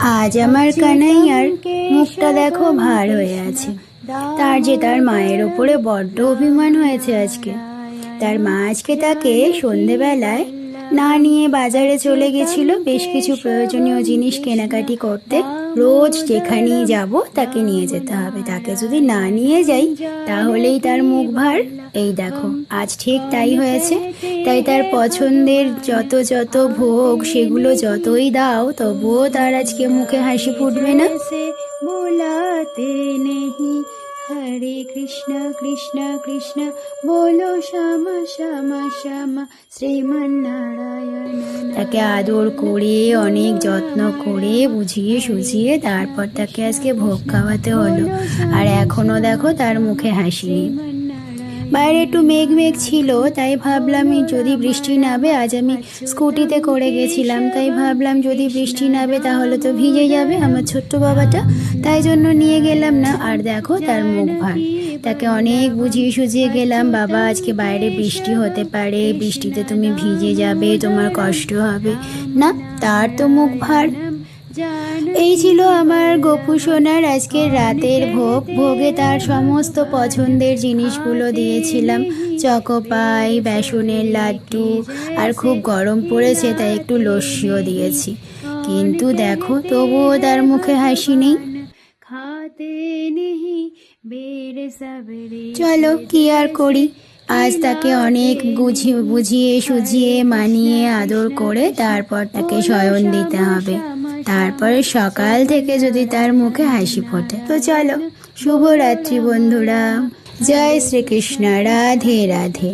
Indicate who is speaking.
Speaker 1: আজ আমার কানাইয়ার মুখটা দেখো ভার হয়ে আছে। তার যে তার মায়ের ওপরে বড্ড অভিমান হয়েছে আজকে। তার মা আজকে তাকে সন্ধেবেলায় না নিয়ে বাজারে চলে গেছিল বেশ কিছু প্রয়োজনীয় জিনিস কেনাকাটি করতে। রোজ যেখানেই যাব তাকে নিয়ে যেতে হবে, তাকে যদি না নিয়ে যাই তাহলেই তার মুখ ভার। এই দেখো আজ ঠিক তাই হয়েছে। তাই তার পছন্দের যত যত ভোগ সেগুলো যতই দাও তবুও তার আজকে মুখে হাসি ফুটবে না। বোলাতে নেহি হরে কৃষ্ণ কৃষ্ণ কৃষ্ণ বলো শ্যামা শ্যামা শ্যামা শ্রীমন্নারায়ণ। তাকে আদর করে অনেক যত্ন করে বুঝিয়ে সুঝিয়ে তারপর তাকে আজকে ভোগ খাওয়াতে হলো। আর এখনো দেখো তার মুখে হাসি নেই। বাইরে একটু মেঘ মেঘ ছিল, তাই ভাবলাম যদি বৃষ্টি নামে। আজ আমি স্কুটিতে করে গেছিলাম, তাই ভাবলাম যদি বৃষ্টি নামে তাহলে তো ভিজে যাবে আমার ছোট্ট বাবাটা, তাই জন্য নিয়ে গেলাম না। আর দেখো তার মুখ ভার। তাকে অনেক বুঝিয়ে সুঝিয়ে গেলাম, বাবা আজকে বাইরে বৃষ্টি হতে পারে, বৃষ্টিতে তুমি ভিজে যাবে, তোমার কষ্ট হবে না। তার তো মুখ ভার। এই ছিল আমার গপু সোনার আজকের রাতের ভোগ। ভোগে তার সমস্ত পছন্দের জিনিসগুলো দিয়েছিলাম, চকোপাই, বেসনের লাড্ডু, আর খুব গরম পড়েছে তাই একটু লস্যিও দিয়েছি। কিন্তু দেখো তবুও তার মুখে হাসি নেই। চলো কি আর করি, আজ তাকে অনেক বুঝিয়ে সুঝিয়ে মানিয়ে আদর করে তারপর তাকে শয়ন দিতে হবে। তারপরে সকাল থেকে যদি তার মুখে হাসি ফোটে। তো চলো, শুভরাত্রি বন্ধুরা। জয় শ্রীকৃষ্ণ, রাধে রাধে।